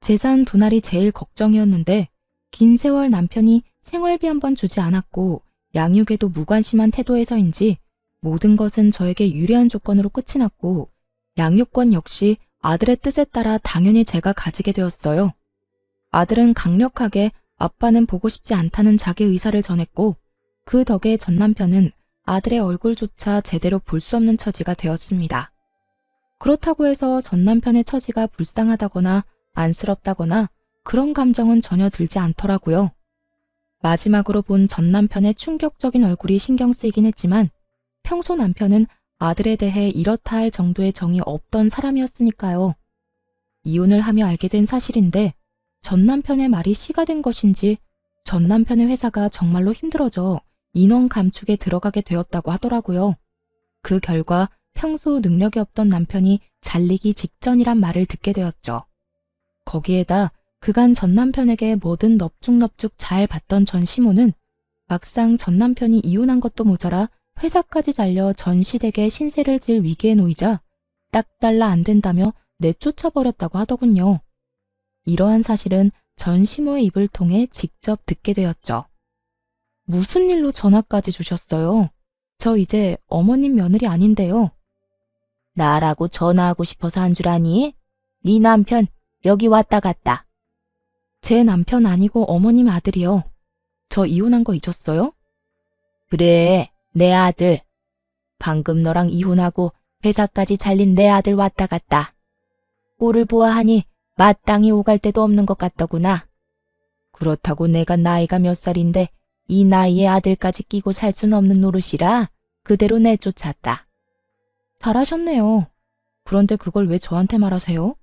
재산 분할이 제일 걱정이었는데 긴 세월 남편이 생활비 한 번 주지 않았고 양육에도 무관심한 태도에서인지 모든 것은 저에게 유리한 조건으로 끝이 났고 양육권 역시 아들의 뜻에 따라 당연히 제가 가지게 되었어요. 아들은 강력하게 아빠는 보고 싶지 않다는 자기 의사를 전했고 그 덕에 전 남편은 아들의 얼굴조차 제대로 볼 수 없는 처지가 되었습니다. 그렇다고 해서 전 남편의 처지가 불쌍하다거나 안쓰럽다거나 그런 감정은 전혀 들지 않더라고요. 마지막으로 본 전 남편의 충격적인 얼굴이 신경 쓰이긴 했지만 평소 남편은 아들에 대해 이렇다 할 정도의 정이 없던 사람이었으니까요. 이혼을 하며 알게 된 사실인데 전 남편의 말이 씨가 된 것인지 전 남편의 회사가 정말로 힘들어져 인원 감축에 들어가게 되었다고 하더라고요. 그 결과 평소 능력이 없던 남편이 잘리기 직전이란 말을 듣게 되었죠. 거기에다 그간 전 남편에게 뭐든 넙죽넙죽 잘 받던 전 시모는 막상 전 남편이 이혼한 것도 모자라 회사까지 잘려 전 시댁에 신세를 질 위기에 놓이자 딱 잘라 안 된다며 내쫓아버렸다고 하더군요. 이러한 사실은 전 시모의 입을 통해 직접 듣게 되었죠. 무슨 일로 전화까지 주셨어요? 저 이제 어머님 며느리 아닌데요. 나라고 전화하고 싶어서 한 줄 아니? 네 남편 여기 왔다 갔다. 제 남편 아니고 어머님 아들이요. 저 이혼한 거 잊었어요? 그래, 내 아들. 방금 너랑 이혼하고 회사까지 잘린 내 아들 왔다 갔다. 꼴을 보아하니 마땅히 오갈 데도 없는 것 같더구나. 그렇다고 내가 나이가 몇 살인데 이 나이에 아들까지 끼고 살 순 없는 노릇이라 그대로 내쫓았다. 잘하셨네요. 그런데 그걸 왜 저한테 말하세요?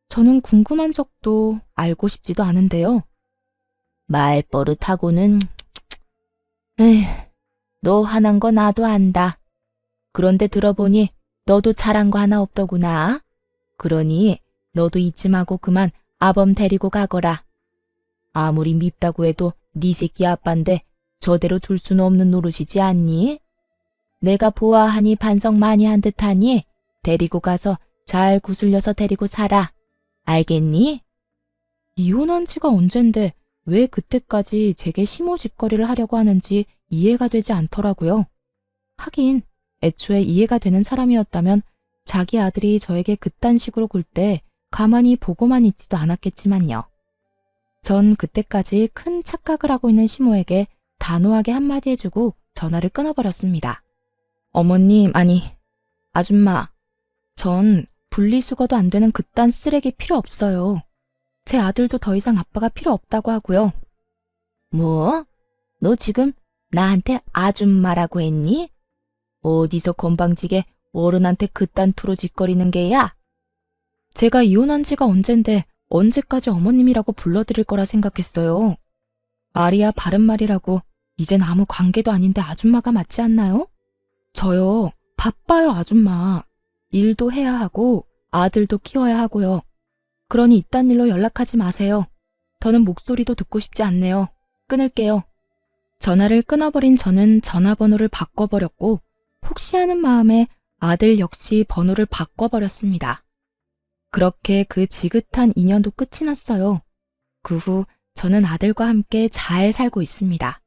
저는 궁금한 적도 알고 싶지도 않은데요. 말버릇하고는... 에휴, 너 화난 거 나도 안다. 그런데 들어보니 너도 잘한 거 하나 없더구나. 그러니 너도 잊지 마고 그만 아범 데리고 가거라. 아무리 밉다고 해도 네 새끼 아빠인데 저대로 둘 수는 없는 노릇이지 않니? 내가 보아하니 반성 많이 한 듯하니 데리고 가서 잘 구슬려서 데리고 살아. 알겠니? 이혼한 지가 언젠데 왜 그때까지 제게 시모짓거리를 하려고 하는지 이해가 되지 않더라고요. 하긴 애초에 이해가 되는 사람이었다면 자기 아들이 저에게 그딴 식으로 굴 때 가만히 보고만 있지도 않았겠지만요. 전 그때까지 큰 착각을 하고 있는 시모에게 단호하게 한마디 해주고 전화를 끊어버렸습니다. 어머님, 아니, 아줌마, 전 분리수거도 안 되는 그딴 쓰레기 필요 없어요. 제 아들도 더 이상 아빠가 필요 없다고 하고요. 뭐? 너 지금 나한테 아줌마라고 했니? 어디서 건방지게 어른한테 그딴 투로 짓거리는 게야? 제가 이혼한 지가 언젠데 언제까지 어머님이라고 불러드릴 거라 생각했어요. 말이야 바른 말이라고 이젠 아무 관계도 아닌데 아줌마가 맞지 않나요? 저요, 바빠요 아줌마. 일도 해야 하고 아들도 키워야 하고요. 그러니 이딴 일로 연락하지 마세요. 더는 목소리도 듣고 싶지 않네요. 끊을게요. 전화를 끊어버린 저는 전화번호를 바꿔버렸고 혹시 하는 마음에 아들 역시 번호를 바꿔버렸습니다. 그렇게 그 지긋한 인연도 끝이 났어요. 그 후 저는 아들과 함께 잘 살고 있습니다.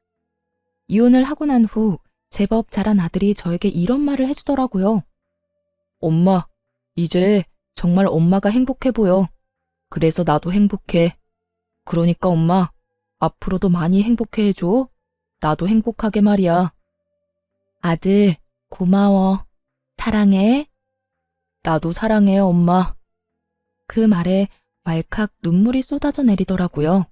이혼을 하고 난 후 제법 자란 아들이 저에게 이런 말을 해주더라고요. 엄마, 이제 정말 엄마가 행복해 보여. 그래서 나도 행복해. 그러니까 엄마, 앞으로도 많이 행복해 해줘. 나도 행복하게 말이야. 아들, 고마워. 사랑해. 나도 사랑해, 엄마. 그 말에 왈칵 눈물이 쏟아져 내리더라고요.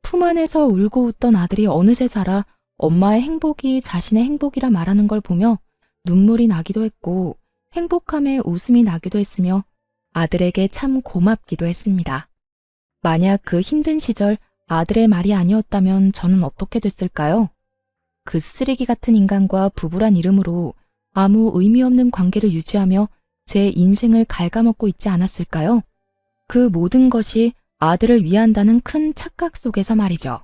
품 안에서 울고 웃던 아들이 어느새 자라 엄마의 행복이 자신의 행복이라 말하는 걸 보며 눈물이 나기도 했고 행복함에 웃음이 나기도 했으며 아들에게 참 고맙기도 했습니다. 만약 그 힘든 시절 아들의 말이 아니었다면 저는 어떻게 됐을까요? 그 쓰레기 같은 인간과 부부란 이름으로 아무 의미 없는 관계를 유지하며 제 인생을 갉아먹고 있지 않았을까요? 그 모든 것이 아들을 위한다는 큰 착각 속에서 말이죠.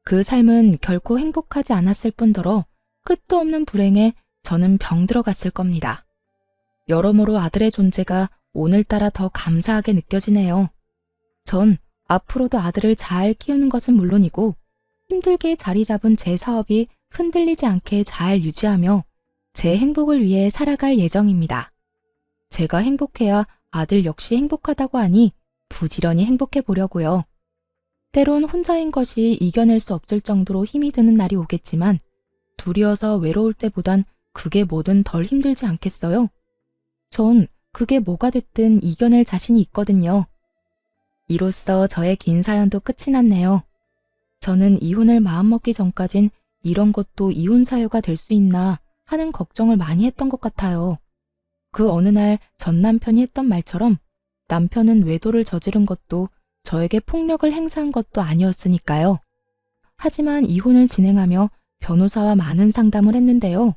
그 삶은 결코 행복하지 않았을 뿐더러 끝도 없는 불행에 저는 병들어갔을 겁니다. 여러모로 아들의 존재가 오늘따라 더 감사하게 느껴지네요. 전 앞으로도 아들을 잘 키우는 것은 물론이고 힘들게 자리 잡은 제 사업이 흔들리지 않게 잘 유지하며 제 행복을 위해 살아갈 예정입니다. 제가 행복해야 아들 역시 행복하다고 하니 부지런히 행복해 보려고요. 때론 혼자인 것이 이겨낼 수 없을 정도로 힘이 드는 날이 오겠지만 둘이어서 외로울 때보단 그게 뭐든 덜 힘들지 않겠어요? 전 그게 뭐가 됐든 이겨낼 자신이 있거든요. 이로써 저의 긴 사연도 끝이 났네요. 저는 이혼을 마음먹기 전까진 이런 것도 이혼 사유가 될 수 있나 하는 걱정을 많이 했던 것 같아요. 그 어느 날 전 남편이 했던 말처럼 남편은 외도를 저지른 것도 저에게 폭력을 행사한 것도 아니었으니까요. 하지만 이혼을 진행하며 변호사와 많은 상담을 했는데요.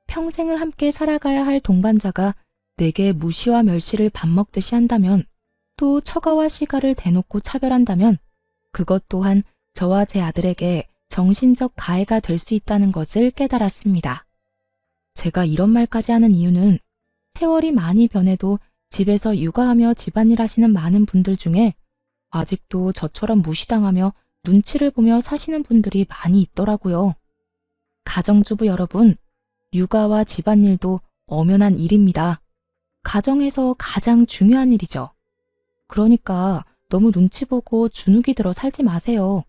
평생을 함께 살아가야 할 동반자가 내게 무시와 멸시를 밥 먹듯이 한다면, 또 처가와 시가를 대놓고 차별한다면 그것 또한 저와 제 아들에게 정신적 가해가 될 수 있다는 것을 깨달았습니다. 제가 이런 말까지 하는 이유는 세월이 많이 변해도 집에서 육아하며 집안일 하시는 많은 분들 중에 아직도 저처럼 무시당하며 눈치를 보며 사시는 분들이 많이 있더라고요. 가정주부 여러분, 육아와 집안일도 엄연한 일입니다. 가정에서 가장 중요한 일이죠. 그러니까 너무 눈치 보고 주눅이 들어 살지 마세요.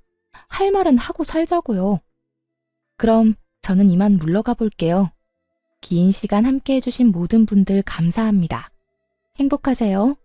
할 말은 하고 살자고요. 그럼 저는 이만 물러가 볼게요. 긴 시간 함께 해주신 모든 분들 감사합니다. 행복하세요.